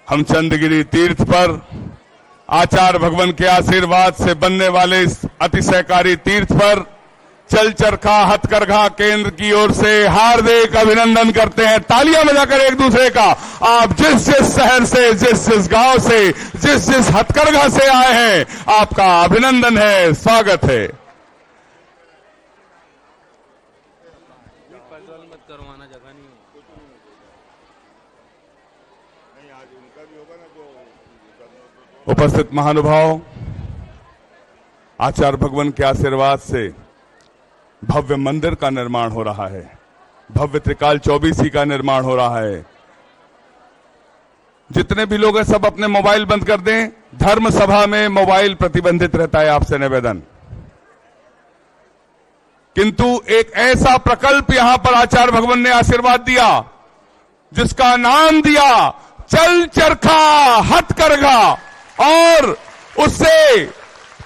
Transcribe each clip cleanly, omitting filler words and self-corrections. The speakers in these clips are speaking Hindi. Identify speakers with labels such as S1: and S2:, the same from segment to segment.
S1: हम चंद्रगिरी तीर्थ पर आचार्य भगवान के आशीर्वाद से बनने वाले इस अतिशयकारी तीर्थ पर चल चरखा हथकरघा केंद्र की ओर से हार्दिक अभिनंदन करते हैं। तालियां बजाकर एक दूसरे का। आप जिस जिस शहर से, जिस जिस गांव से, जिस जिस हथकरघा से आए हैं, आपका अभिनंदन है, स्वागत है। उपस्थित महानुभाव, आचार्य भगवान के आशीर्वाद से भव्य मंदिर का निर्माण हो रहा है, भव्य त्रिकाल चौबीसी का निर्माण हो रहा है। जितने भी लोग हैं सब अपने मोबाइल बंद कर दें। धर्म सभा में मोबाइल प्रतिबंधित रहता है, आपसे निवेदन। किंतु एक ऐसा प्रकल्प यहां पर आचार्य भगवान ने आशीर्वाद दिया जिसका नाम दिया चल चरखा हथकरघा, और उससे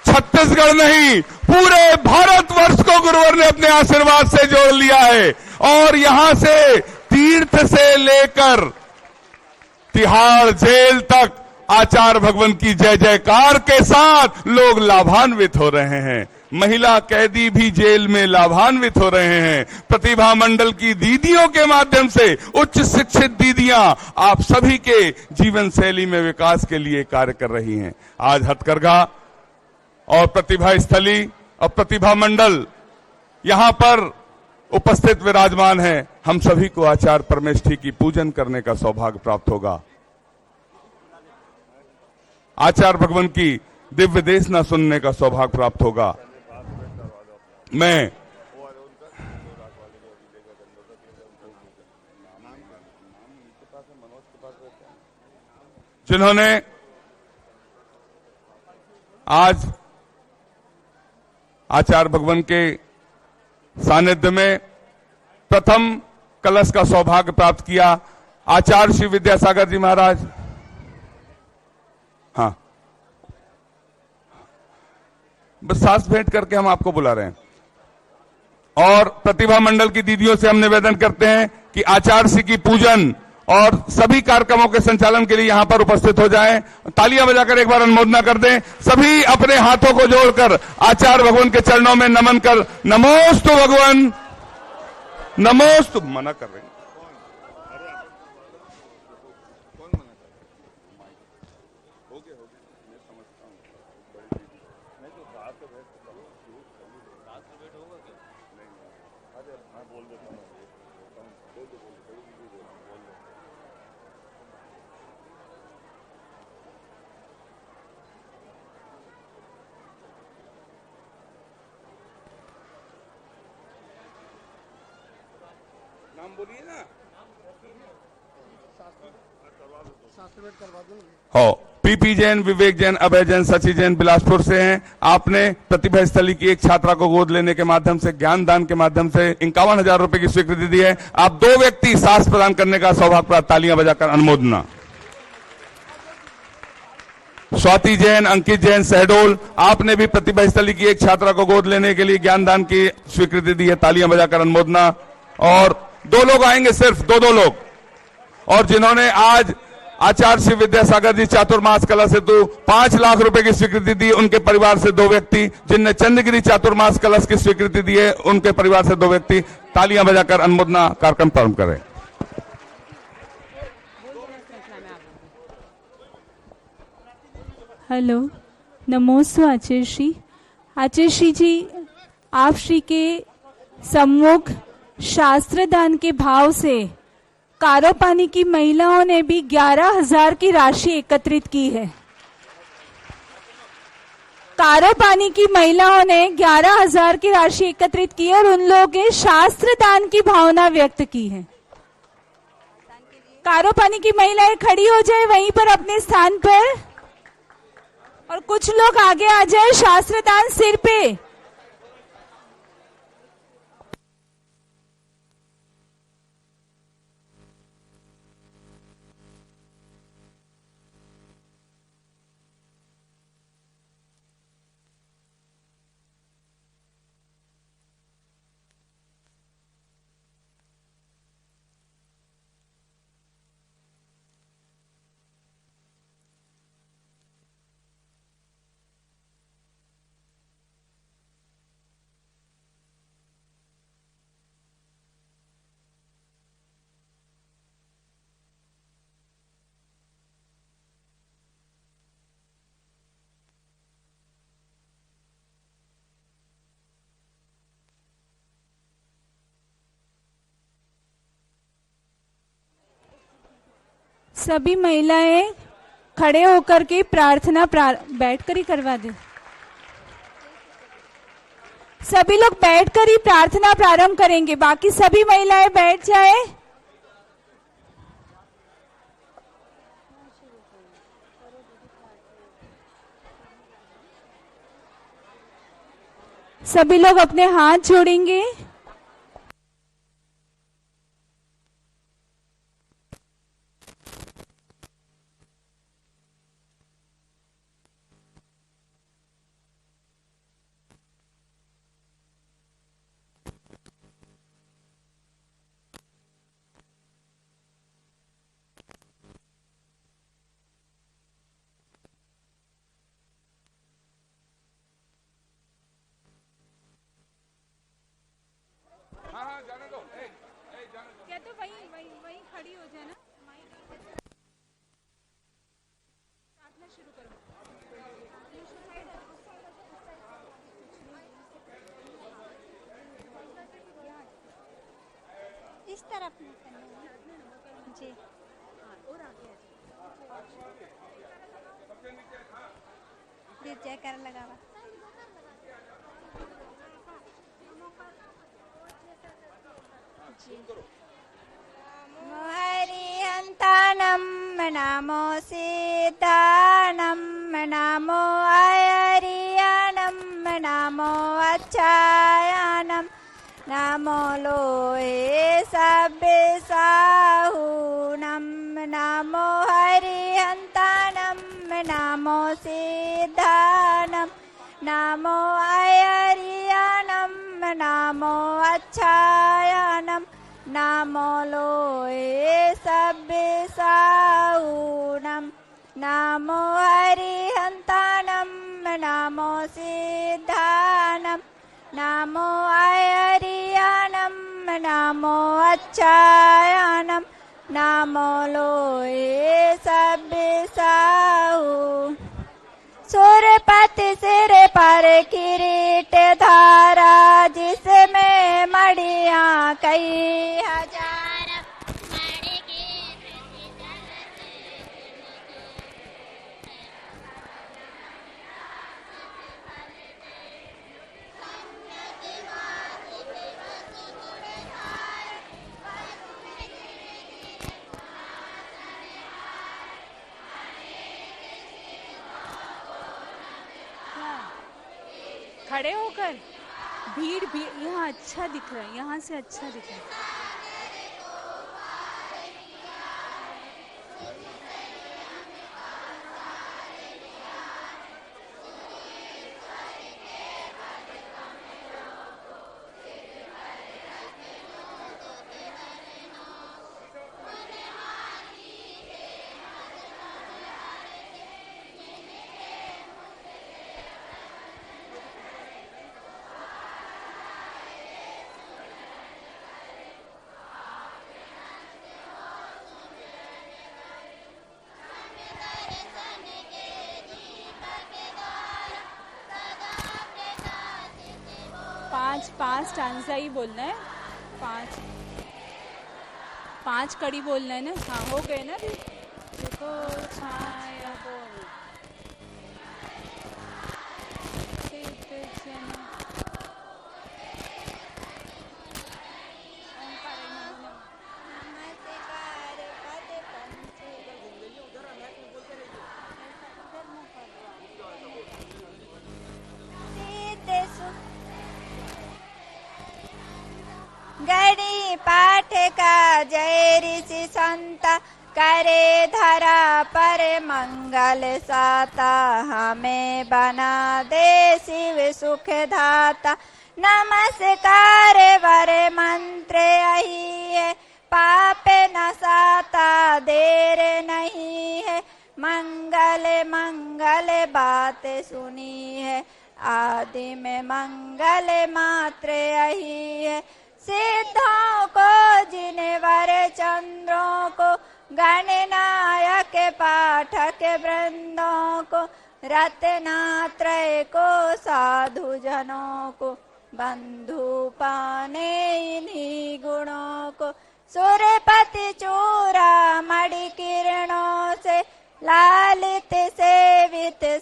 S1: छत्तीसगढ़ नहीं पूरे भारतवर्ष को गुरुवर ने अपने आशीर्वाद से जोड़ लिया है। और यहां से तीर्थ से लेकर तिहाड़ जेल तक आचार्य भगवान की जय जयकार के साथ लोग लाभान्वित हो रहे हैं। महिला कैदी भी जेल में लाभान्वित हो रहे हैं। प्रतिभा मंडल की दीदियों के माध्यम से उच्च शिक्षित दीदियां आप सभी के जीवन शैली में विकास के लिए कार्य कर रही हैं। आज हथकरघा और प्रतिभा स्थली और प्रतिभा मंडल यहां पर उपस्थित विराजमान है। हम सभी को आचार्य परमेष्ठी की पूजन करने का सौभाग्य प्राप्त होगा। आचार्य भगवान की दिव्य देशना सुनने का सौभाग्य प्राप्त होगा। मैं जिन्होंने आज आचार्य भगवान के सानिध्य में प्रथम कलश का सौभाग्य प्राप्त किया, आचार्य श्री विद्यासागर जी महाराज। हाँ, बस सांस भेंट करके हम आपको बुला रहे हैं। और प्रतिभा मंडल की दीदियों से हम निवेदन करते हैं कि आचार्य श्री की पूजन और सभी कार्यक्रमों के संचालन के लिए यहां पर उपस्थित हो जाएं। तालियां बजाकर एक बार अनुमोदना कर दें। सभी अपने हाथों को जोड़कर आचार्य भगवान के चरणों में नमन कर नमोस्तु भगवान, नमोस्तु। मना कर रहे हैं। नाम बोलिए ना। हो पीपी जैन, विवेक जैन, अभय जैन, सची जैन बिलासपुर से हैं। आपने प्रतिभा स्थली की एक छात्रा को गोद लेने के माध्यम से, ज्ञान दान के माध्यम से 51,000 रुपए की स्वीकृति दी है। आप 2 व्यक्ति साहस प्रदान करने का सौभाग्य प्राप्त। तालियां बजाकर अनुमोदना। स्वाति जैन, अंकित जैन शहडोल, आपने भी प्रतिभा स्थली की एक छात्रा को गोद लेने के लिए ज्ञान दान की स्वीकृति दी है। तालियां बजाकर अनुमोदना। और 2 लोग आएंगे, सिर्फ 2 लोग। और जिन्होंने आज आचार्य श्री विद्यासागर जी चातुर्मास कला हेतु 5 लाख रुपए की स्वीकृति दी, उनके परिवार से 2 व्यक्ति। जिनने चंद्रगिरी चातुर्मास कलश की स्वीकृति दी है, उनके परिवार से 2 व्यक्ति। तालियां बजाकर अनुमोदना कार्यक्रम प्रारंभ करें।
S2: हेलो, नमोस्तु आचार्य श्री। आचार्य श्री जी, आप श्री के सम्मुख शास्त्र दान के भाव से कारोपानी की महिलाओं ने भी 11,000 की राशि एकत्रित की है। कारोपानी की महिलाओं ने 11,000 की राशि एकत्रित की और उन लोगों ने शास्त्र दान की भावना व्यक्त की है। कारोपानी की महिलाएं खड़ी हो जाए वहीं पर अपने स्थान पर, और कुछ लोग आगे आ जाए। शास्त्र दान सिर पे। सभी महिलाएं खड़े होकर के प्रार्थना बैठकर ही करवा दे। सभी लोग बैठकर ही प्रार्थना प्रारंभ करेंगे, बाकी सभी महिलाएं बैठ जाए। सभी लोग अपने हाथ जोड़ेंगे। क्या तो वही खड़ी हो जाए ना, प्रार्थना शुरू करो।
S3: इस तरफ नहीं करना जी। और आगे ये जयकार लगावा जी। हरिहंतानं नमो सीतानं नमो आयरियानं नमो अच्छायानं नमो लोहे सब्बे साहूनं नमो हरिहंतानं नमो सीतानं नमो आयरियानं नमो अच्छायानं नमो लोहे सब्बे साहूनं नमो हरिहंतानं नमो सीतानं नमो आयरियानं नमो अच्छायानं नमो लोहे सब्बे साहू। सुरपति सिर पर किरीट धारा जिसमें मड़ियां कई हजार मणि की
S2: खड़े होकर भीड़ यहाँ अच्छा दिख रहा है, यहाँ से अच्छा दिख रहा है। पांच स्टांजा ही बोलना है, पांच कड़ी बोलना है ना। हाँ हो गए ना। देखो छाया बोल
S3: गणी पाठ का जय ऋषि संत करे धरा पर मंगल साता हमें बना दे शिव सुख दाता। नमस्कार वर मंत्र यही है पाप नसाता देर नहीं है मंगल मंगल बात सुनी है आदि में मंगल मात्र यही है। सिद्धों को जिनवर चंद्रों को गणनायक पाठक वृंदों को रत्नात्रय को साधु जनों को बंधु पाने इन्हीं गुणों को। सुरपति चूरा मणि किरणों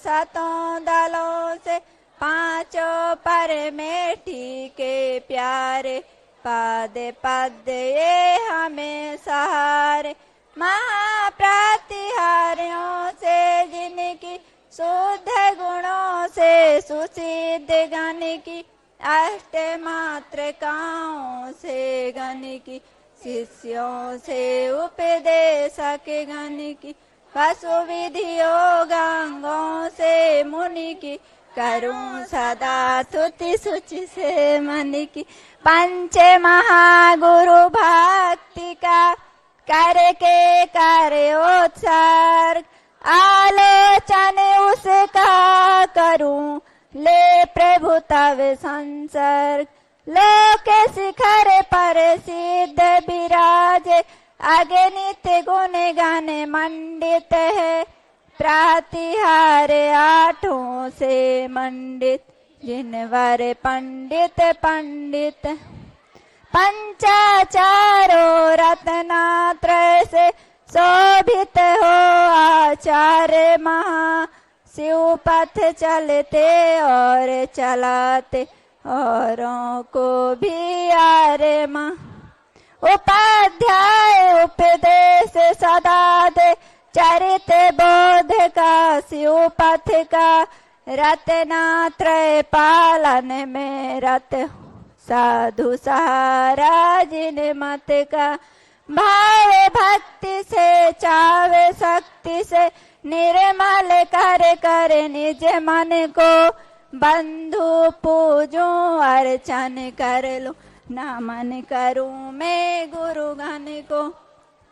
S4: सातों दलों से पांचों परमेष्ठी के प्यारे, पद पद ये हमें सहारे। महाप्रतिहारियों से जिनकी शुद्ध गुणों से सुसिद्ध गण की, अष्ट मात्रकाओं से गण की, शिष्यों से उपदेशक गण की, पशु विधियों गंगों से मुनि की, करूं सदा स्तुति शुचि से मन की। पंच महागुरु भक्ति का करके कार्योत्सर्ग, आलोचन उसका करूं ले प्रभु तव संसर्ग। लोक शिखर पर सिद्ध विराजे, अगणित गुण गान मंडित है, प्रातिहार आठों से मंडित, जिनवर पंडित पंडित। पंचाचारों रत्नात्रय से शोभित हो आचार्य महा, शिव पथ चलते और चलाते, औरों को भी आरे माँ। उपाध्याय उपदेश सदा दे, चरित बोध का शिव पथ का, रत्नात्रय पालन में रत, साधु सहारा जिन मत का। भाव भक्ति से चावे शक्ति से, निर्मल कर कर निज मन को, बंधु पूजो अर्चन कर लो, नमन करूं मैं गुरु गण को।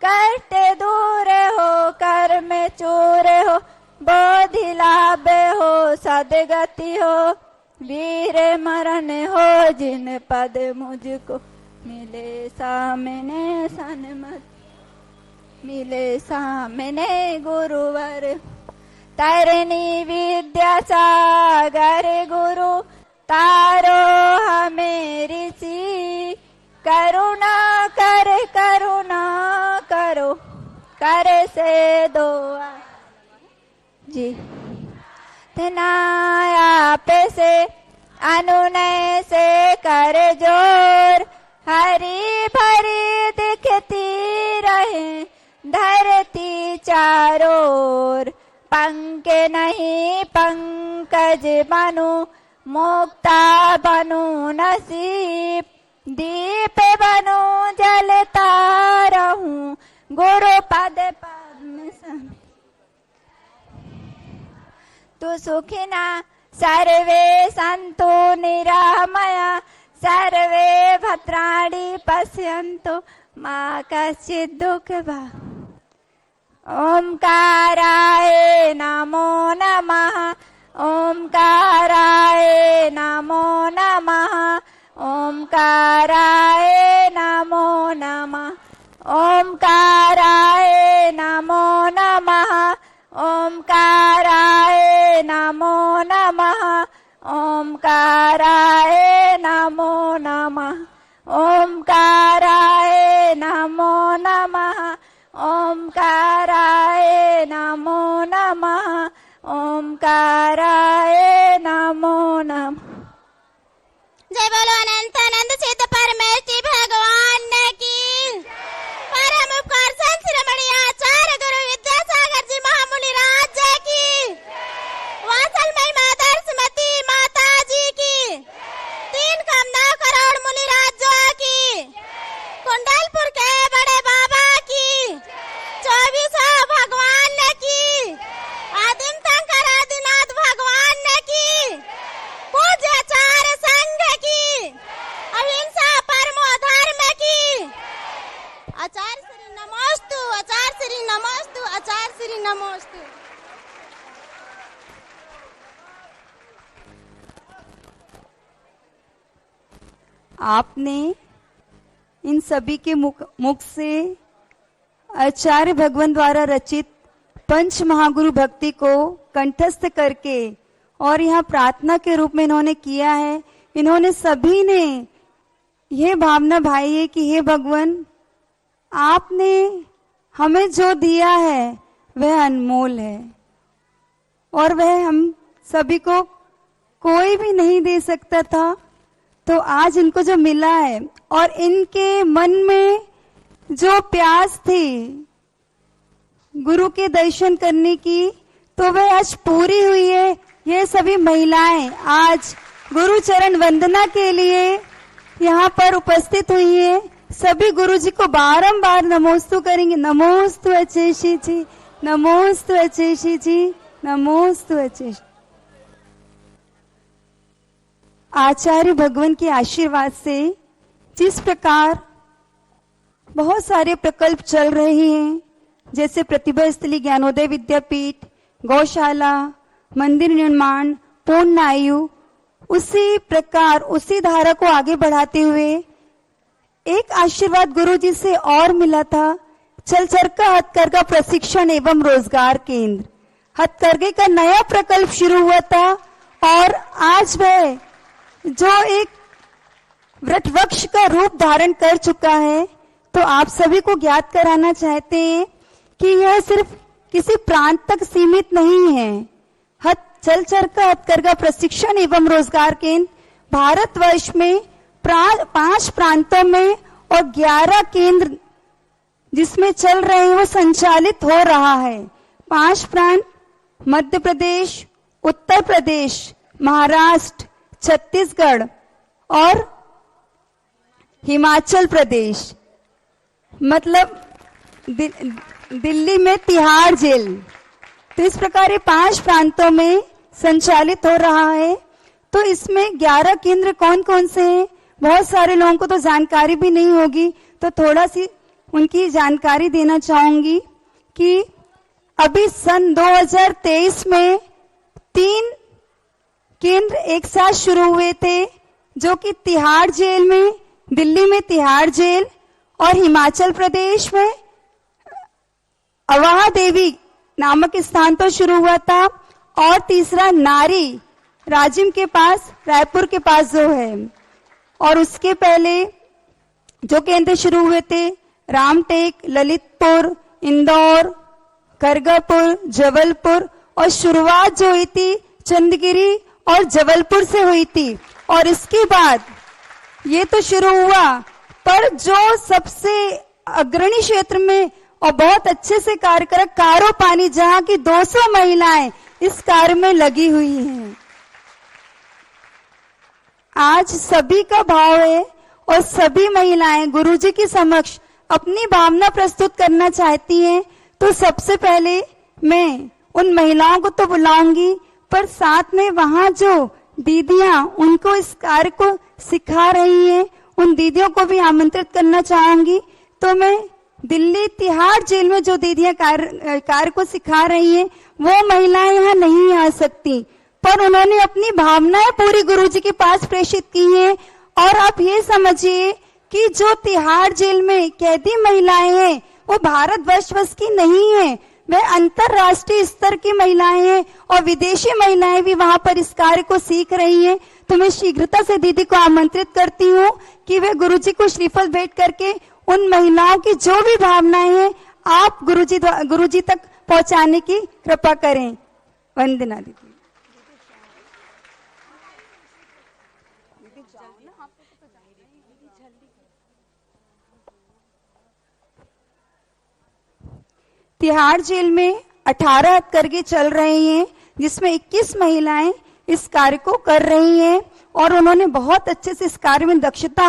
S4: कष्ट दूर हो कर में चूर हो, बोधि लाभ हो सदगति हो, वीर मरण हो जिन पद मुझको, मिले सामने सन्मत, मिले सामने गुरुवर। तरनी विद्या सागर गुरु, तारो हमें ऋषि, करुणा करो कर से दो जी। आप से अनुनय से कर जोर, हरी भरी दिखती रहे धरती चारों ओर। पंख नहीं पंकज बनूं, मुक्ता बनूं नसीब, दीप बनूं जलता रहूं, गुरु पद पद्म समीप। तु सुखिना सर्वे सन्तु निरामया, सर्वे भद्राणि पश्यन्तु मा कश्चित् दुःखभाग्। ओंकाराय नमो नमः, ओंकाराय नमो नमः, ओंकाराय नमो नमः, ओंकाराय नमो नमः, ओंकाराय नमो नमः, ओंकाराय नमो नमः, ओंकाराय नमो नमः, ओंकाराय नमो नमः, ओंकाराय नमो नमः।
S3: जय बोलो अनंतानंद सिद्ध परमेष्ठी भगवान की। परम उपकार संत शिरोमणि आचार्य गुरु विद्यासागर जी महामुनि राज की। वात्सल महिमा दर्शमती माता जी की। 3 करोड़ करोड़ मुनि राज्यों की। कुंडलपुर के बड़े बाबा की। 24 भगवान की। आदिम शंकर आदिनाथ भगवान की। पूज्याचार्य संघ की। अहिंसा परमो धर्म की। आचार्य श्री नमोस्तु, आचार्य श्री नमोस्तु, आचार्य श्री नमोस्तु।
S5: आपने इन सभी के मुख से आचार्य भगवान द्वारा रचित पंच महागुरु भक्ति को कंठस्थ करके और यहाँ प्रार्थना के रूप में इन्होंने किया है। इन्होंने सभी ने यह भावना भाई है कि हे भगवान, आपने हमें जो दिया है वह अनमोल है और वह हम सभी को कोई भी नहीं दे सकता था। तो आज इनको जो मिला है और इनके मन में जो प्यास थी गुरु के दर्शन करने की, तो वह आज पूरी हुई है। ये सभी महिलाएं आज गुरु चरण वंदना के लिए यहाँ पर उपस्थित हुई है। सभी गुरु जी को बारंबार नमोस्तु करेंगे। नमोस्तु अचेशी जी, नमोस्तु अचेशी जी, नमोस्तु अचेशी। आचार्य भगवान के आशीर्वाद से जिस प्रकार बहुत सारे प्रकल्प चल रहे हैं, जैसे प्रतिभा स्थली ज्ञानोदय विद्यापीठ, गौशाला, मंदिर निर्माण, पूर्ण आयु, उसी प्रकार उसी धारा को आगे बढ़ाते हुए एक आशीर्वाद गुरु जी से और मिला था। चलचरका हथकरघा प्रशिक्षण एवं रोजगार केंद्र, हथकरघे का नया प्रकल्प शुरू हुआ था और आज वह जो एक वृक्षवृक्ष का रूप धारण कर चुका है। तो आप सभी को ज्ञात कराना चाहते हैं कि यह सिर्फ किसी प्रांत तक सीमित नहीं है। चलचरका हथकरघा प्रशिक्षण एवं रोजगार केंद्र भारतवर्ष में 5 प्रांतों में और 11 केंद्र जिसमें चल रहे हैं वो संचालित हो रहा है। 5 प्रांत मध्य प्रदेश, उत्तर प्रदेश, महाराष्ट्र, छत्तीसगढ़ और हिमाचल प्रदेश, मतलब दिल्ली में तिहाड़ जेल। तो इस प्रकार 5 प्रांतों में संचालित हो रहा है। तो इसमें 11 केंद्र कौन कौन से हैं, बहुत सारे लोगों को तो जानकारी भी नहीं होगी, तो थोड़ा सी उनकी जानकारी देना चाहूंगी कि अभी सन 2023 में 3 केंद्र एक साथ शुरू हुए थे, जो कि तिहाड़ जेल में, दिल्ली में तिहाड़ जेल और हिमाचल प्रदेश में अवाहा देवी नामक स्थान पर शुरू हुआ था, और तीसरा नारी राजिम के पास, रायपुर के पास जो है। और उसके पहले जो केंद्र शुरू हुए थे रामटेक, ललितपुर, इंदौर, खड़गपुर, जबलपुर, और शुरुआत जो हुई थी चंदगिरी और जबलपुर से हुई थी। और इसके बाद ये तो शुरू हुआ, पर जो सबसे अग्रणी क्षेत्र में और बहुत अच्छे से कार्य कर कारो पानी, जहां की 200 महिलाएं इस कार्य में लगी हुई हैं। आज सभी का भाव है और सभी महिलाएं गुरुजी के समक्ष अपनी भावना प्रस्तुत करना चाहती हैं। तो सबसे पहले मैं उन महिलाओं को तो बुलाऊंगी, पर साथ में वहां जो दीदियां उनको इस कार्य को सिखा रही हैं, उन दीदियों को भी आमंत्रित करना चाहूंगी। तो मैं दिल्ली तिहाड़ जेल में जो दीदियां कार्य को सिखा रही हैं, वो महिलाएं यहाँ नहीं आ सकती, पर उन्होंने अपनी भावनाएं पूरी गुरुजी के पास प्रेषित की हैं। और आप ये समझिए कि जो तिहाड़ जेल में कैदी महिलाएं हैं वो भारतवर्ष बस की नहीं है, वह अंतरराष्ट्रीय स्तर की महिलाएं हैं और विदेशी महिलाएं भी वहां पर इस कार्य को सीख रही हैं। तो मैं शीघ्रता से दीदी को आमंत्रित करती हूँ कि वे गुरुजी को श्रीफल भेंट करके उन महिलाओं की जो भी भावनाएं हैं आप गुरुजी तक पहुंचाने की कृपा करें। वंदना दीदी। तिहाड़ जेल में 18 हथकरघे चल रहे हैं, जिसमें 21 महिलाएं इस कार्य को कर रही हैं और उन्होंने बहुत अच्छे से इस कार्य में दक्षता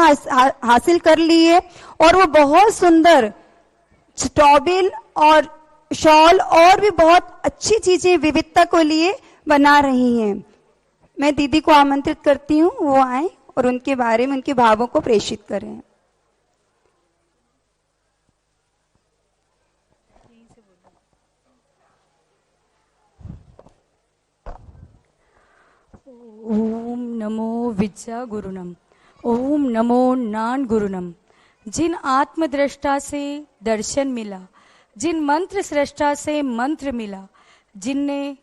S5: हासिल कर ली है। और वो बहुत सुंदर टॉवेल और शॉल और भी बहुत अच्छी चीजें विविधता को लिए बना रही हैं। मैं दीदी को आमंत्रित करती हूँ, वो आए और उनके बारे में, उनके भावों को प्रेषित करें।
S6: ओम नमो विद्या गुरुनम, ओम नमो ज्ञान गुरुनम। जिन आत्मदृष्टा से दर्शन मिला, जिन मंत्र सृष्टा से मंत्र मिला, जिनने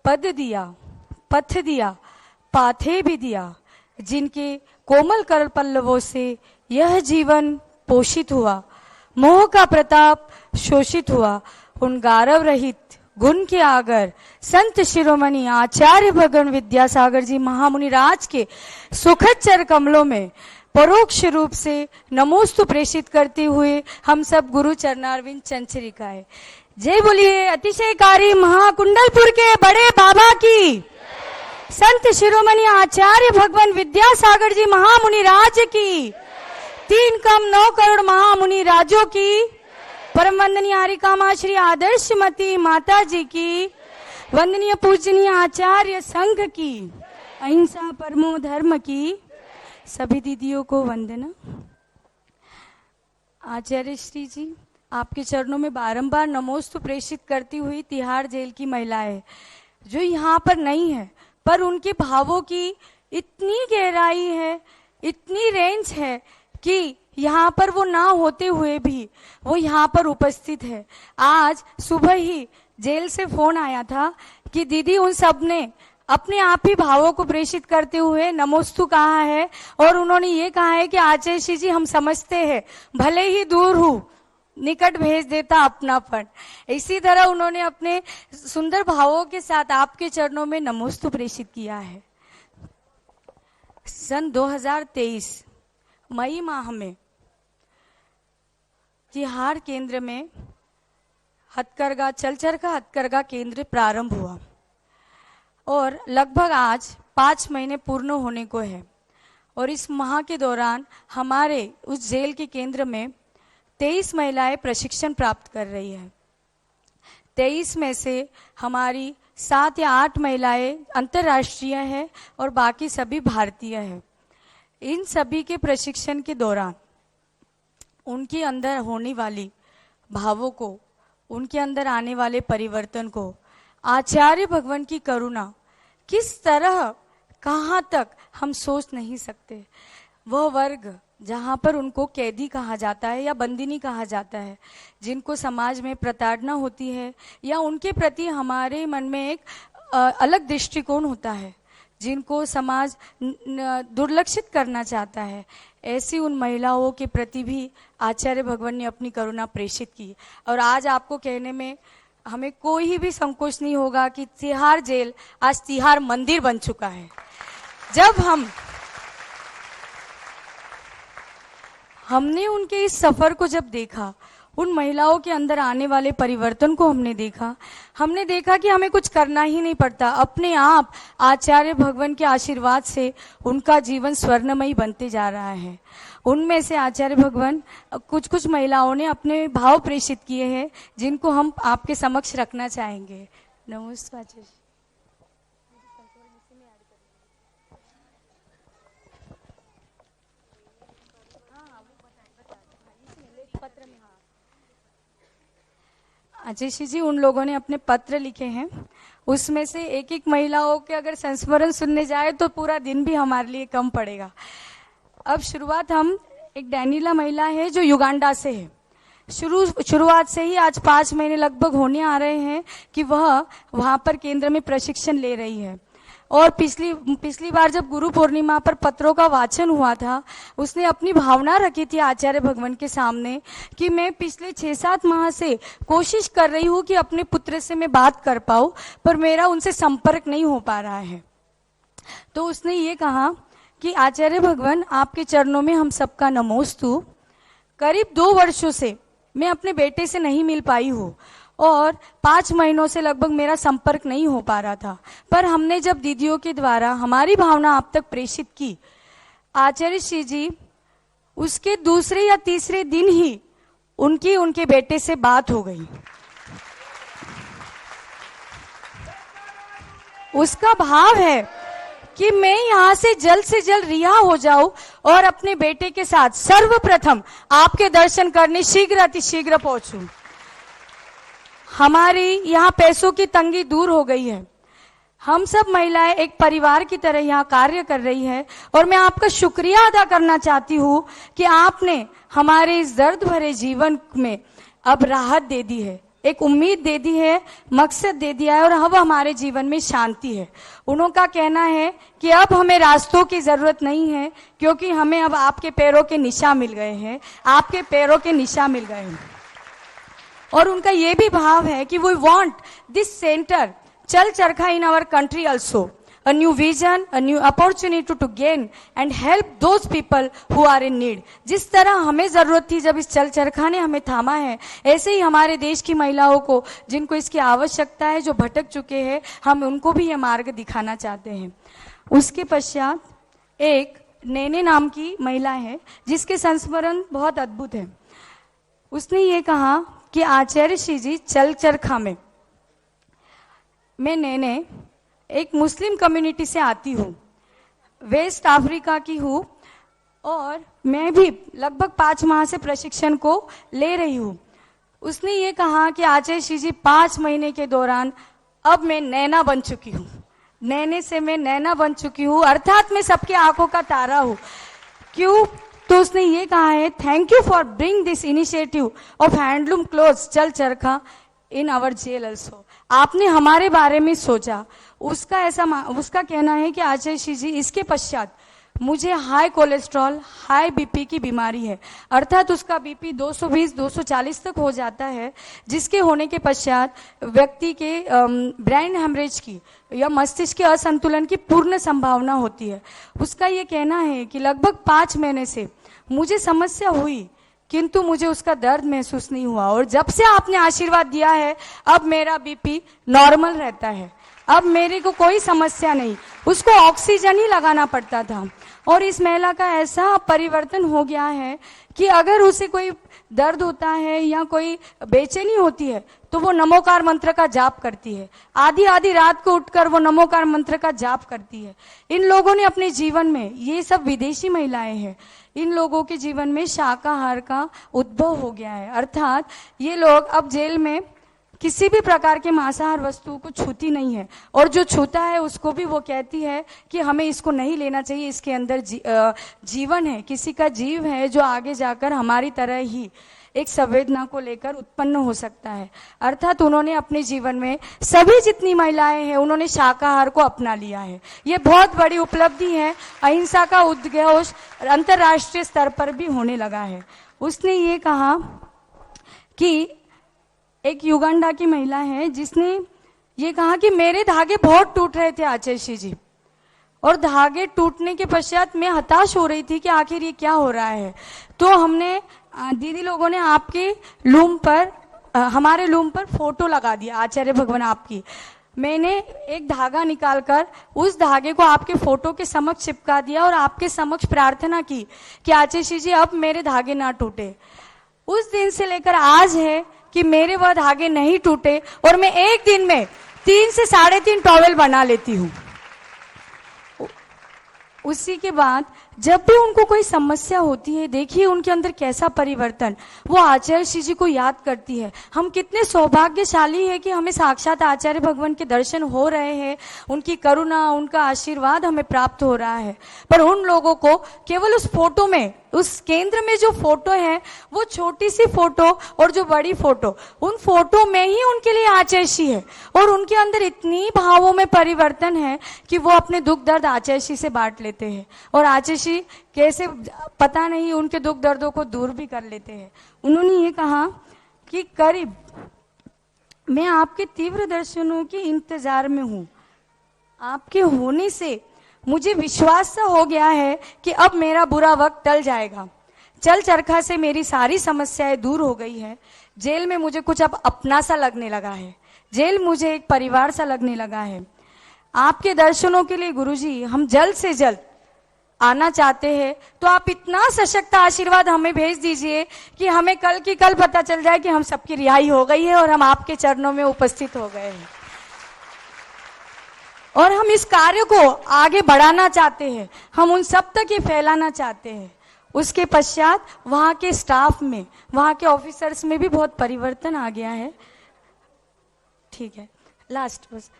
S6: पद दिया, पथ दिया, पाथे भी दिया, जिनके कोमल कर पल्लवों से यह जीवन पोषित हुआ, मोह का प्रताप शोषित हुआ, उन गारव रहित गुण के आगर संत शिरोमणि आचार्य भगवान विद्यासागर जी महामुनि राज के सुखद चर कमलों में परोक्ष रूप से नमोस्तु प्रेषित करते हुए हम सब गुरु चरणारविंद चंचरिकाए। जय बोलिए अतिशयकारी महाकुंडलपुर के बड़े बाबा की, संत शिरोमणि आचार्य भगवान विद्यासागर जी महामुनि राज की, 3 कम 9 करोड़ महामुनि राजों की, परम वंदनीय हरिकामा श्री आदर्शमती माता जी की, वंदनीय पूजनीय आचार्य संघ की, अहिंसा परमो धर्म की सभी दीदियों को वंदना। आचार्य श्री जी आपके चरणों में बारंबार नमोस्तु प्रेषित करती हुई तिहाड़ जेल की महिलाएं जो यहाँ पर नहीं है, पर उनके भावों की इतनी गहराई है, इतनी रेंज है कि यहाँ पर वो ना होते हुए भी वो यहाँ पर उपस्थित है। आज सुबह ही जेल से फोन आया था कि दीदी उन सब ने अपने आप ही भावों को प्रेषित करते हुए नमोस्तु कहा है और उन्होंने ये कहा है कि आचार्य जी हम समझते हैं, भले ही दूर हूँ निकट भेज देता अपनापन। इसी तरह उन्होंने अपने सुंदर भावों के साथ आपके चरणों में नमोस्तु प्रेषित किया है। सन 2023 मई माह में तिहाड़ केंद्र में हथकरघा चलचरखा हथकरघा केंद्र प्रारंभ हुआ और लगभग आज 5 महीने पूर्ण होने को है। और इस माह के दौरान हमारे उस जेल के केंद्र में 23 महिलाएं प्रशिक्षण प्राप्त कर रही है। 23 में से हमारी 7 या 8 महिलाएं अंतर्राष्ट्रीय है और बाकी सभी भारतीय है। इन सभी के प्रशिक्षण के दौरान उनके अंदर होने वाली भावों को, उनके अंदर आने वाले परिवर्तन को आचार्य भगवान की करुणा किस तरह कहाँ तक हम सोच नहीं सकते। वह वर्ग जहाँ पर उनको कैदी कहा जाता है या बंदिनी कहा जाता है, जिनको समाज में प्रताड़ना होती है या उनके प्रति हमारे मन में एक अलग दृष्टिकोण होता है, जिनको समाज दुर्लक्षित करना चाहता है, ऐसी उन महिलाओं के प्रति भी आचार्य भगवान ने अपनी करुणा प्रेषित की। और आज आपको कहने में हमें कोई भी संकोच नहीं होगा कि तिहाड़ जेल आज तिहाड़ मंदिर बन चुका है। जब हमने उनके इस सफर को जब देखा, उन महिलाओं के अंदर आने वाले परिवर्तन को हमने देखा कि हमें कुछ करना ही नहीं पड़ता, अपने आप आचार्य भगवान के आशीर्वाद से उनका जीवन स्वर्णमयी बनते जा रहा है। उनमें से आचार्य भगवान कुछ महिलाओं ने अपने भाव प्रेषित किए हैं, जिनको हम आपके समक्ष रखना चाहेंगे। नमस्ते आचार्य। आचार्य जी उन लोगों ने अपने पत्र लिखे हैं, उसमें से एक एक महिलाओं के अगर संस्मरण सुनने जाए तो पूरा दिन भी हमारे लिए कम पड़ेगा। अब शुरुआत हम एक डैनिला महिला है जो युगांडा से है। शुरुआत से ही आज 5 महीने लगभग होने आ रहे हैं कि वह वहां पर केंद्र में प्रशिक्षण ले रही है। और पिछली बार जब गुरु पूर्णिमा पर पत्रों का वाचन हुआ था, उसने अपनी भावना रखी थी आचार्य भगवान के सामने कि मैं पिछले 6-7 माह से कोशिश कर रही हूँ कि अपने पुत्र से मैं बात कर पाऊँ, पर मेरा उनसे संपर्क नहीं हो पा रहा है। तो उसने ये कहा कि आचार्य भगवान आपके चरणों में हम सबका नमोस्तु। करीब 2 वर्षों से मैं अपने बेटे से नहीं मिल पाई हूँ और 5 महीनों से लगभग मेरा संपर्क नहीं हो पा रहा था, पर हमने जब दीदियों के द्वारा हमारी भावना आप तक प्रेषित की, आचार्य श्री जी उसके दूसरे या तीसरे दिन ही उनके बेटे से बात हो गई। उसका भाव है कि मैं यहाँ से जल्द रिहा हो जाऊं और अपने बेटे के साथ सर्वप्रथम आपके दर्शन करने शीघ्र अतिशीघ्र पहुंचूं। हमारी यहाँ पैसों की तंगी दूर हो गई है। हम सब महिलाएं एक परिवार की तरह यहाँ कार्य कर रही है और मैं आपका शुक्रिया अदा करना चाहती हूँ कि आपने हमारे इस दर्द भरे जीवन में अब राहत दे दी है, एक उम्मीद दे दी है, मकसद दे दिया है और अब हमारे जीवन में शांति है। उनका कहना है कि अब हमें रास्तों की जरूरत नहीं है, क्योंकि हमें अब आपके पैरों के निशान मिल गए हैं, आपके पैरों के निशान मिल गए हैं। और उनका ये भी भाव है कि वी वांट दिस सेंटर चल charkha in our country also, a new vision, a new opportunity to gain and help those people who are in need. जिस तरह हमें जरूरत थी जब इस चल चरखा ने हमें थामा है, ऐसे ही हमारे देश की महिलाओं को जिनको इसकी आवश्यकता है, जो भटक चुके हैं, हम उनको भी ये मार्ग दिखाना चाहते हैं। उसके पश्चात एक नैने नाम की महिला है जिसके संस्मरण बहुत अद्भुत है। उसने ये कहा कि आचार्य श्री जी चल चरखा में, मैं नैने एक मुस्लिम कम्युनिटी से आती हूँ, वेस्ट अफ्रीका की हूँ और मैं भी लगभग 5 माह से प्रशिक्षण को ले रही हूँ। उसने ये कहा कि आचार्य श्री जी 5 महीने के दौरान अब मैं नैना बन चुकी हूँ, नैने से मैं नैना बन चुकी हूँ, अर्थात मैं सबके आंखों का तारा हूँ। क्यों? तो उसने ये कहा है, thank you for bring this initiative of handloom clothes चल charkha in our jail also. आपने हमारे बारे में सोचा। उसका कहना है कि आचार्य श्री जी, इसके पश्चात मुझे हाई कोलेस्ट्रॉल, हाई बीपी की बीमारी है, अर्थात उसका बीपी 220-240 तक हो जाता है, जिसके होने के पश्चात व्यक्ति के ब्रेन हेमरेज की या मस्तिष्क के असंतुलन की पूर्ण संभावना होती है। उसका ये कहना है कि लगभग 5 महीने से मुझे समस्या हुई किंतु मुझे उसका दर्द महसूस नहीं हुआ, और जब से आपने आशीर्वाद दिया है अब मेरा बीपी नॉर्मल रहता है, अब मेरे को कोई समस्या नहीं। उसको ऑक्सीजन ही लगाना पड़ता था और इस महिला का ऐसा परिवर्तन हो गया है कि अगर उसे कोई दर्द होता है या कोई बेचैनी होती है तो वो नमोकार मंत्र का जाप करती है, आधी आधी रात को उठकर वो नमोकार मंत्र का जाप करती है। इन लोगों ने अपने जीवन में, ये सब विदेशी महिलाएं हैं, इन लोगों के जीवन में शाकाहार का उद्भव हो गया है, अर्थात ये लोग अब जेल में किसी भी प्रकार के मांसाहार वस्तुओं को छूती नहीं है, और जो छूता है उसको भी वो कहती है कि हमें इसको नहीं लेना चाहिए, इसके अंदर जीवन है, किसी का जीव है जो आगे जाकर हमारी तरह ही एक संवेदना को लेकर उत्पन्न हो सकता है। अर्थात उन्होंने अपने जीवन में सभी जितनी महिलाएं हैं उन्होंने शाकाहार को अपना लिया है। ये बहुत बड़ी उपलब्धि है। अहिंसा का उद्घोष अंतर्राष्ट्रीय स्तर पर भी होने लगा है। उसने ये कहा कि एक युगांडा की महिला है जिसने ये कहा कि मेरे धागे बहुत टूट रहे थे आचार्य श्री जी, और धागे टूटने के पश्चात मैं हताश हो रही थी कि आखिर ये क्या हो रहा है। तो हमने दीदी लोगों ने आपके लूम पर, हमारे लूम पर फोटो लगा दिया आचार्य भगवान आपकी। मैंने एक धागा निकालकर उस धागे को आपके फोटो के समक्ष चिपका दिया और आपके समक्ष प्रार्थना की कि आचार्य श्री जी अब मेरे धागे ना टूटे। उस दिन से लेकर आज है कि मेरे वह धागे नहीं टूटे और मैं एक दिन में 3 से 3.5 टॉवेल बना लेती हूँ। उसी के बाद जब भी उनको कोई समस्या होती है, देखिए उनके अंदर कैसा परिवर्तन, वो आचार्य श्री जी को याद करती है। हम कितने सौभाग्यशाली है कि हमें साक्षात आचार्य भगवान के दर्शन हो रहे हैं, उनकी करुणा, उनका आशीर्वाद हमें प्राप्त हो रहा है। पर उन लोगों को केवल उस फोटो में, उस केंद्र में जो फोटो है, वो छोटी सी फोटो और जो बड़ी फोटो, उन फोटो में ही उनके लिए आचार्य श्री है, और उनके अंदर इतनी भावों में परिवर्तन है कि वो अपने दुख दर्द आचार्य श्री से बांट लेते हैं, और आचार्य श्री कैसे पता नहीं उनके दुख दर्दों को दूर भी कर लेते हैं। उन्होंने ये कहा कि करीब मैं आपके तीव्र दर्शनों के इंतजार में हूं, आपके होने से मुझे विश्वास सा हो गया है कि अब मेरा बुरा वक्त टल जाएगा। चल चरखा से मेरी सारी समस्याएं दूर हो गई है। जेल में मुझे कुछ अब अपना सा लगने लगा है, जेल मुझे एक परिवार सा लगने लगा है। आपके दर्शनों के लिए गुरुजी हम जल्द से जल्द आना चाहते हैं, तो आप इतना सशक्त आशीर्वाद हमें भेज दीजिए कि हमें कल की कल पता चल जाए कि हम सबकी रिहाई हो गई है और हम आपके चरणों में उपस्थित हो गए हैं, और हम इस कार्य को आगे बढ़ाना चाहते हैं, हम उन सब तक ये फैलाना चाहते हैं। उसके पश्चात वहां के स्टाफ में, वहां के ऑफिसर्स में भी बहुत परिवर्तन आ गया है। ठीक है, लास्ट बस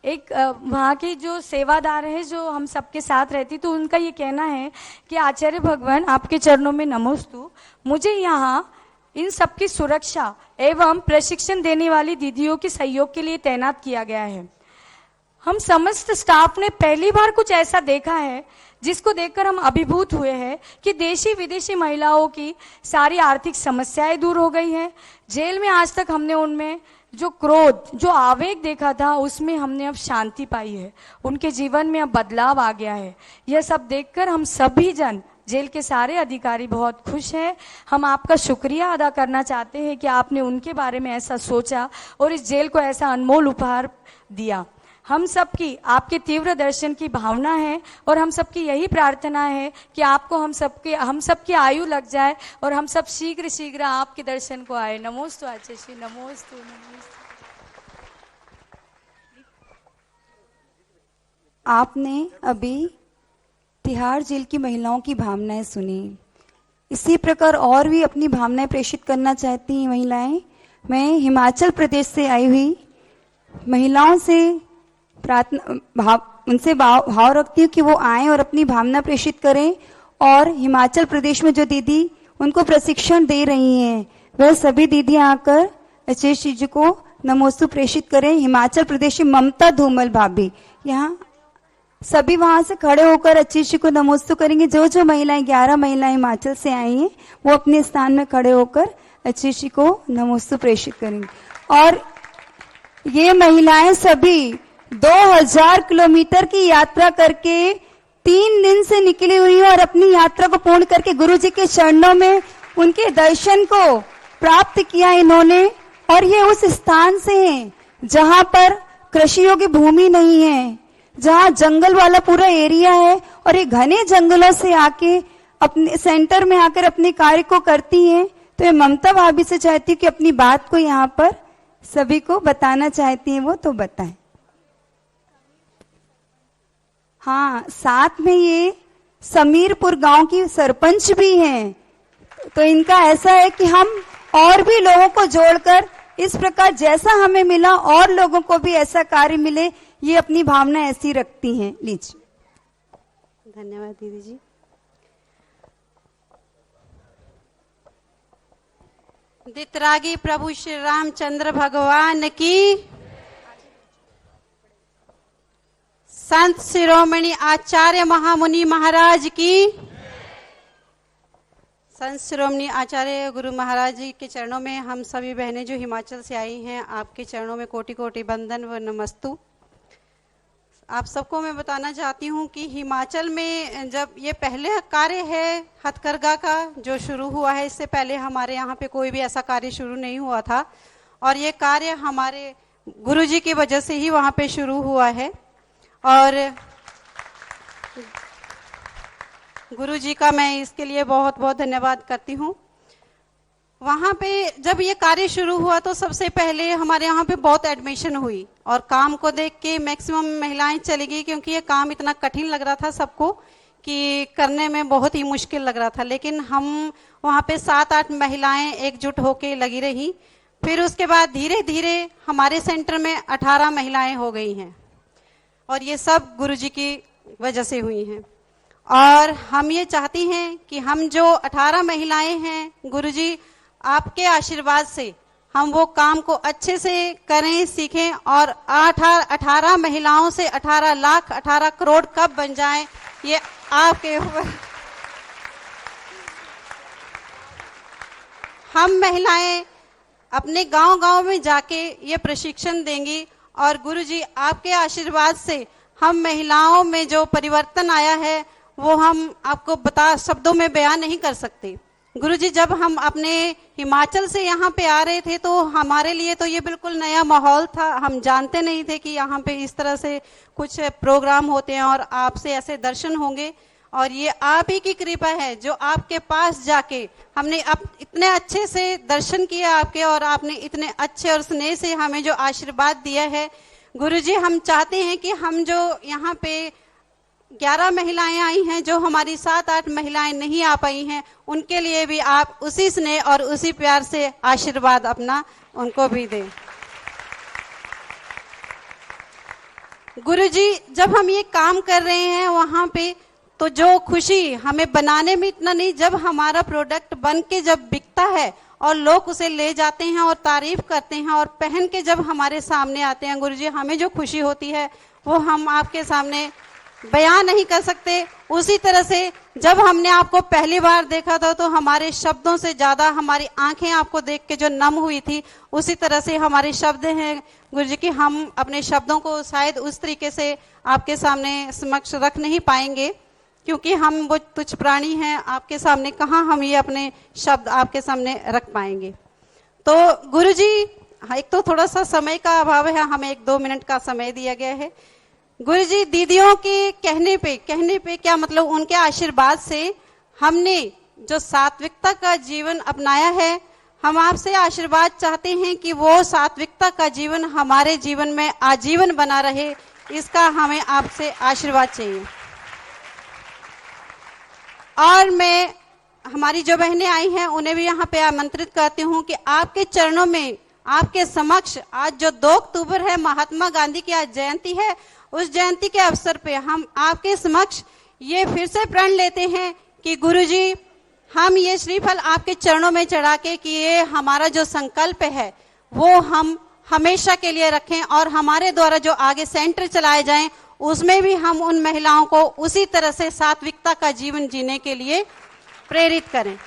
S6: एक वहाँ की जो सेवादार है जो हम सबके साथ रहती, तो उनका ये कहना है कि आचार्य भगवान आपके चरणों में नमोस्तु, मुझे यहाँ इन सबकी सुरक्षा एवं प्रशिक्षण देने वाली दीदियों के सहयोग के लिए तैनात किया गया है। हम समस्त स्टाफ ने पहली बार कुछ ऐसा देखा है जिसको देखकर हम अभिभूत हुए हैं कि देशी विदेशी महिलाओं की सारी आर्थिक समस्याएं दूर हो गई हैं। जेल में आज तक हमने उनमें जो क्रोध, जो आवेग देखा था, उसमें हमने अब शांति पाई है। उनके जीवन में अब बदलाव आ गया है। यह सब देखकर हम सभी जन, जेल के सारे अधिकारी बहुत खुश हैं। हम आपका शुक्रिया अदा करना चाहते हैं कि आपने उनके बारे में ऐसा सोचा और इस जेल को ऐसा अनमोल उपहार दिया। हम सबकी आपके तीव्र दर्शन की भावना है और हम सबकी यही प्रार्थना है कि आपको हम सबकी आयु लग जाए और हम सब शीघ्र शीघ्र आपके दर्शन को आए। नमोस्तु आचार्य, नमोस्तु नमोस्तु।
S5: आपने अभी तिहाड़ जेल की महिलाओं की भावनाएं सुनी। इसी प्रकार और भी अपनी भावनाएं प्रेषित करना चाहती हैं महिलाएं। मैं हिमाचल प्रदेश से आई हुई महिलाओं से उनसे भाव रखती हूँ कि वो आएं और अपनी भावना प्रेषित करें। और हिमाचल प्रदेश में जो दीदी उनको प्रशिक्षण दे रही हैं, वह सभी दीदी आकर आचार्य जी को नमोस्तु प्रेषित करें। हिमाचल प्रदेश में ममता धूमल भाभी, यहाँ सभी वहां से खड़े होकर आचार्य जी को नमोस्तु करेंगे। जो जो महिलाएं 11 महिलाएं हिमाचल से आई हैं, वो अपने स्थान में खड़े होकर आचार्य जी को नमोस्तु प्रेषित करेंगे। और ये महिलाएं सभी 2000 किलोमीटर की यात्रा करके 3 दिन से निकली हुई हैं और अपनी यात्रा को पूर्ण करके गुरु जी के चरणों में उनके दर्शन को प्राप्त किया इन्होंने। और ये उस स्थान से हैं जहां पर कृषि योग्य भूमि नहीं है, जहां जंगल वाला पूरा एरिया है, और ये घने जंगलों से आके अपने सेंटर में आकर अपने कार्य को करती हैं। तो ये ममता भाभी से चाहती हूँ कि अपनी बात को यहाँ पर सभी को बताना चाहती हैं, वो तो बताएं। हाँ, साथ में ये समीरपुर गांव की सरपंच भी हैं। तो इनका ऐसा है कि हम और भी लोगों को जोड़कर इस प्रकार जैसा हमें मिला और लोगों को भी ऐसा कार्य मिले, ये अपनी भावना ऐसी रखती हैं। लीजिए।
S7: धन्यवाद दीदी जी। दितरागी प्रभु श्री रामचंद्र भगवान की, संत शिरोमणि आचार्य महामुनि महाराज की, संत शिरोमणि आचार्य गुरु महाराज जी के चरणों में हम सभी बहनें जो हिमाचल से आई हैं, आपके चरणों में कोटि कोटि वंदन व नमस्तु। आप सबको मैं बताना चाहती हूँ कि हिमाचल में जब ये पहले कार्य है हथकरघा का जो शुरू हुआ है, इससे पहले हमारे यहाँ पे कोई भी ऐसा कार्य शुरू नहीं हुआ था। और ये कार्य हमारे गुरुजी की वजह से ही वहाँ पे शुरू हुआ है। और गुरुजी का मैं इसके लिए बहुत बहुत धन्यवाद करती हूँ। वहाँ पे जब ये कार्य शुरू हुआ तो सबसे पहले हमारे यहाँ पे बहुत एडमिशन हुई और काम को देख के मैक्सिमम महिलाएं चली गई, क्योंकि ये काम इतना कठिन लग रहा था सबको कि करने में बहुत ही मुश्किल लग रहा था। लेकिन हम वहाँ पे 7-8 महिलाएं एकजुट होके लगी रही। फिर उसके बाद धीरे धीरे हमारे सेंटर में 18 महिलाएं हो गई हैं और ये सब गुरुजी की वजह से हुई हैं। और हम ये चाहती हैं कि हम जो 18 महिलाएं हैं, गुरुजी आपके आशीर्वाद से हम वो काम को अच्छे से करें, सीखें और 18 महिलाओं से 18 लाख 18 करोड़ कब बन जाएं, ये आपके ऊपर। हम महिलाएं अपने गांव-गांव में जाके ये प्रशिक्षण देंगी और गुरुजी आपके आशीर्वाद से हम महिलाओं में जो परिवर्तन आया है वो हम आपको शब्दों में बयान नहीं कर सकते। गुरुजी जब हम अपने हिमाचल से यहाँ पे आ रहे थे तो हमारे लिए तो ये बिल्कुल नया माहौल था। हम जानते नहीं थे कि यहाँ पे इस तरह से कुछ प्रोग्राम होते हैं और आपसे ऐसे दर्शन होंगे। और ये आप ही की कृपा है जो आपके पास जाके हमने इतने अच्छे से दर्शन किया आपके, और आपने इतने अच्छे और स्नेह से हमें जो आशीर्वाद दिया है। गुरुजी हम चाहते हैं कि हम जो यहाँ पे 11 महिलाएं आई हैं, जो हमारी 7-8 महिलाएं नहीं आ पाई हैं, उनके लिए भी आप उसी स्नेह और उसी प्यार से आशीर्वाद अपना उनको भी दें। गुरुजी जब हम ये काम कर रहे हैं वहां पे, तो जो खुशी हमें बनाने में इतना नहीं, जब हमारा प्रोडक्ट बन के जब बिकता है और लोग उसे ले जाते हैं और तारीफ करते हैं और पहन के जब हमारे सामने आते हैं, गुरुजी हमें जो खुशी होती है वो हम आपके सामने बयां नहीं कर सकते। उसी तरह से जब हमने आपको पहली बार देखा था तो हमारे शब्दों से ज्यादा हमारी आंखें आपको देख के जो नम हुई थी, उसी तरह से हमारे शब्द हैं गुरुजी कि हम अपने शब्दों को शायद उस तरीके से आपके सामने समक्ष रख नहीं पाएंगे, क्योंकि हम वो तुच्छ प्राणी हैं। आपके सामने कहाँ हम ये अपने शब्द आपके सामने रख पाएंगे। तो गुरुजी, एक तो थोड़ा सा समय का अभाव है, हमें 1-2 मिनट का समय दिया गया है। गुरुजी, दीदियों के कहने पे क्या मतलब, उनके आशीर्वाद से हमने जो सात्विकता का जीवन अपनाया है, हम आपसे आशीर्वाद चाहते हैं कि वो सात्विकता का जीवन हमारे जीवन में आजीवन बना रहे, इसका हमें आपसे आशीर्वाद चाहिए। और मैं हमारी जो बहनें आई हैं उन्हें भी यहाँ पे आमंत्रित करती हूँ कि आपके चरणों में, आपके समक्ष आज जो 2 अक्टूबर है, महात्मा गांधी की आज जयंती है, उस जयंती के अवसर पे हम आपके समक्ष ये फिर से प्रण लेते हैं कि गुरुजी, हम ये श्रीफल आपके चरणों में चढ़ा के कि ये हमारा जो संकल्प है वो हम हमेशा के लिए रखें, और हमारे द्वारा जो आगे सेंटर चलाए जाएं उसमें भी हम उन महिलाओं को उसी तरह से सात्विकता का जीवन जीने के लिए प्रेरित करें।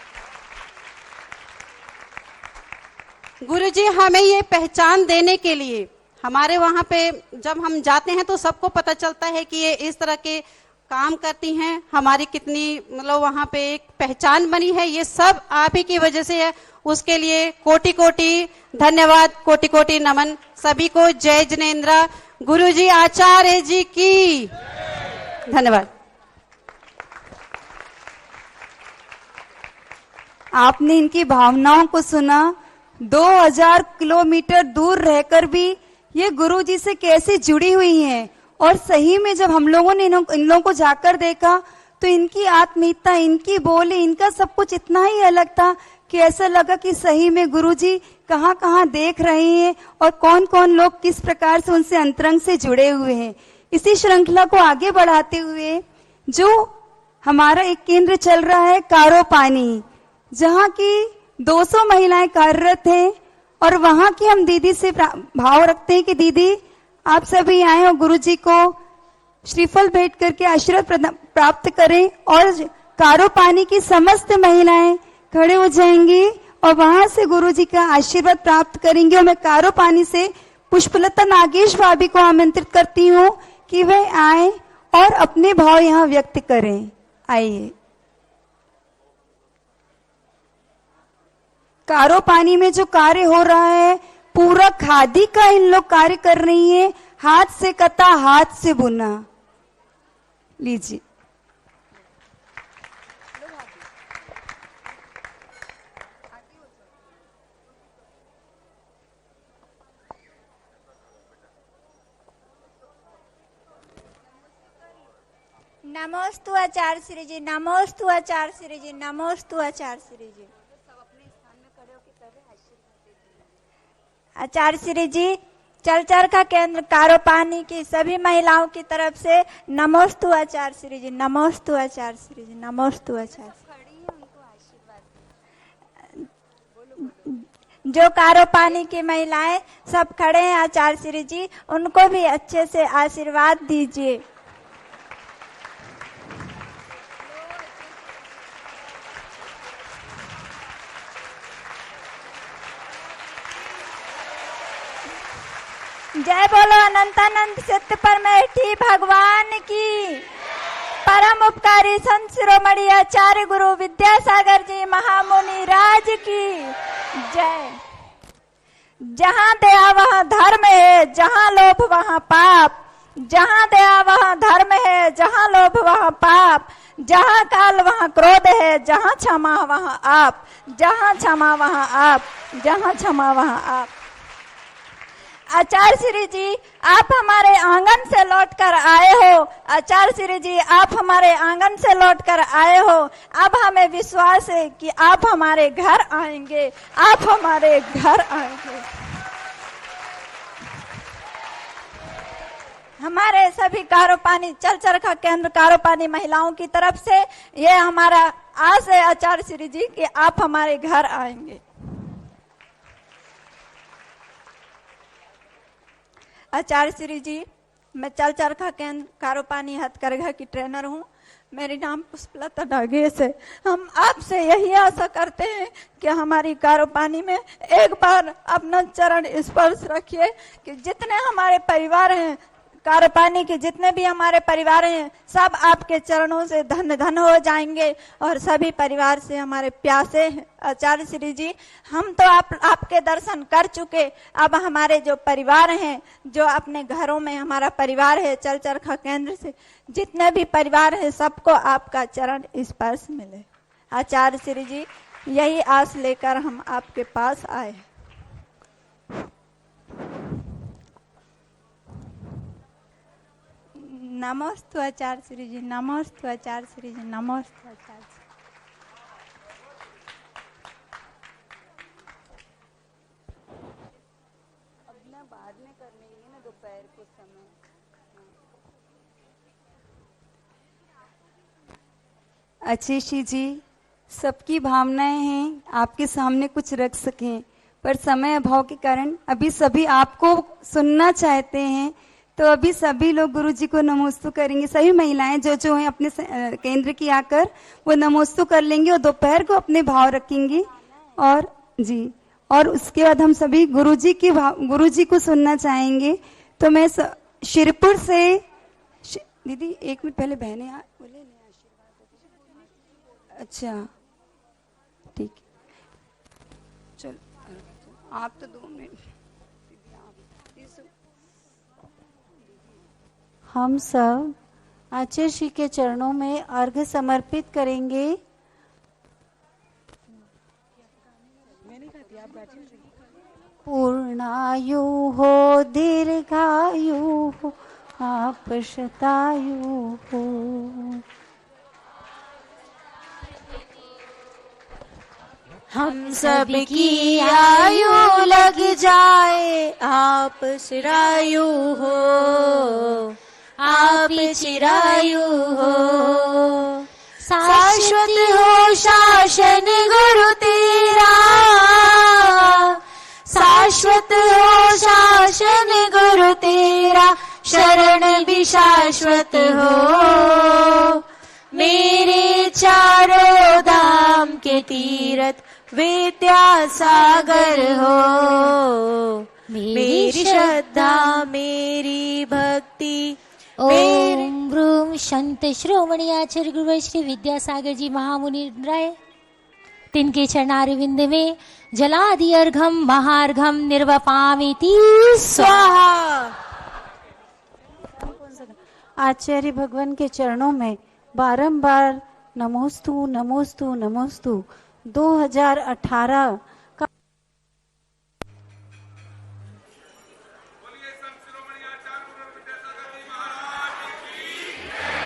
S7: गुरुजी, हमें ये पहचान देने के लिए, हमारे वहां पे जब हम जाते हैं तो सबको पता चलता है कि ये इस तरह के काम करती हैं, हमारी कितनी मतलब वहां पे एक पहचान बनी है, ये सब आप ही की वजह से है। उसके लिए कोटि कोटि धन्यवाद, कोटि कोटि नमन सभी को। जय जिनेन्द्र। गुरुजी आचार्य जी की धन्यवाद।
S5: आपने इनकी भावनाओं को सुना। 2000 किलोमीटर दूर रहकर भी ये गुरु जी से कैसे जुड़ी हुई हैं, और सही में जब हम लोगों ने इन लोगों को जाकर देखा तो इनकी आत्मीयता, इनकी बोली, इनका सब कुछ इतना ही अलग था कि ऐसा लगा कि सही में गुरु जी कहाँ कहाँ देख रहे हैं और कौन कौन लोग किस प्रकार से उनसे अंतरंग से जुड़े हुए हैं। इसी श्रृंखला को आगे बढ़ाते हुए जो हमारा एक केंद्र चल रहा है कारो पानी, जहाँ की 200 महिलाएं कार्यरत हैं, और वहां की हम दीदी से भाव रखते हैं कि दीदी आप सभी आए और गुरु जी को श्रीफल भेंट करके आशीर्वाद प्राप्त करें, और कारो पानी की समस्त महिलाएं खड़े हो जाएंगी और वहां से गुरु जी का आशीर्वाद प्राप्त करेंगे। और मैं कारो पानी से पुष्पलता नागेश भाभी को आमंत्रित करती हूँ कि वह आए और अपने भाव यहाँ व्यक्त करें। आइए। कारो पानी में जो कार्य हो रहा है पूरा खादी का इन लोग कार्य कर रही हैं, हाथ से कता हाथ से बुना। लीजिए।
S4: नमोस्तु आचार्य श्री जी, नमोस्तु आचार्य श्री जी, नमोस्तु आचार्य श्री जी। आचार्य श्री जी, चरचरखा केंद्र कारो पानी की सभी महिलाओं की तरफ से नमोस्तु आचार्य श्री जी, नमोस्तु आचार्य श्री जी, नमोस्तु आचार्य। जो कारो पानी की महिलाएं सब खड़े हैं आचार्य श्री जी, उनको भी अच्छे से आशीर्वाद दीजिए। जय बोलो अनंतानंद सत्य परमेष्ठी भगवान की। परम उपकारी संत शिरोमणि आचार्य गुरु विद्यासागर जी महामुनि राज की जय। जहाँ दया वहाँ धर्म है, जहाँ लोभ वहाँ पाप। जहाँ दया वहाँ धर्म है, जहाँ लोभ वहाँ पाप। जहाँ काल वहाँ क्रोध है, जहाँ क्षमा वहाँ आप। जहाँ क्षमा वहाँ आप, जहाँ क्षमा वहाँ आप। आचार्य श्री जी, आप हमारे आंगन से लौटकर आए हो। आचार्य श्री जी, आप हमारे आंगन से लौटकर आए हो। अब हमें विश्वास है कि आप हमारे घर आएंगे, आप हमारे घर आएंगे। हमारे सभी कारो पानी चरचरखा केंद्र कारो पानी महिलाओं की तरफ से ये हमारा आस है आचार्य श्री जी कि आप हमारे घर आएंगे। आचार्य श्री जी, मैं चल चरखा केंद्र कारोपानी हथकरघा की ट्रेनर हूँ। मेरी नाम पुष्पलता डागेस है। हम आपसे यही आशा करते हैं कि हमारी कारोपानी में एक बार अपना चरण स्पर्श रखिए कि जितने हमारे परिवार हैं, कारोपानी के जितने भी हमारे परिवार हैं, सब आपके चरणों से धन धन हो जाएंगे और सभी परिवार से हमारे प्यासे हैं। आचार्य श्री जी, हम तो आपके दर्शन कर चुके, अब हमारे जो परिवार हैं, जो अपने घरों में हमारा परिवार है, चल चरखा केंद्र से जितने भी परिवार है, सबको आपका चरण स्पर्श मिले। आचार्य श्री जी, यही आस लेकर हम आपके पास आए। नमोस्तु आचार्य श्री जी, नमोस्तु आचार्य श्री जी, नमोस्तु आचार्य श्री।
S5: अब ना बाद में कर लेंगे ना, दोपहर के समय। आशीषी जी, सबकी भावनाएं हैं आपके सामने कुछ रख सकें, पर समय अभाव के कारण अभी सभी आपको सुनना चाहते हैं, तो अभी सभी लोग गुरुजी को नमोस्तु करेंगे। सभी महिलाएं जो हैं अपने केंद्र की आकर वो नमोस्तु कर लेंगी और दोपहर को अपने भाव रखेंगी। और जी, और उसके बाद हम सभी गुरुजी को सुनना चाहेंगे। तो मैं शिरपुर से दीदी, एक मिनट पहले बहने बोले आशीर्वाद। अच्छा ठीक, चलो आप तो 2 मिनट।
S8: हम सब आचार्य श्री के चरणों में अर्घ्य समर्पित करेंगे। पूर्णायु हो, दीर्घायु हो, आप शतायु हो।
S9: हम सब की आयु लग जाए, आप चिरायु हो, आप चिरायु हो। शाश्वत हो शासन गुरु तेरा, शाश्वत हो शासन गुरु तेरा, शरण भी शाश्वत हो। मेरे चारों धाम के तीर्थ विद्यासागर हो। मेरी श्रद्धा मेरी भक्ति ओम ब्रूम संत श्रोमणी आचार्य गुरु श्री विद्यासागर जी महामुनि राय, तिनके चरणारविंद में जलादि अर्घम महार्घम निर्वपामिति स्वाहा।
S8: आचार्य भगवान के चरणों में बारंबार नमोस्तु नमोस्तु नमोस्तु। 2018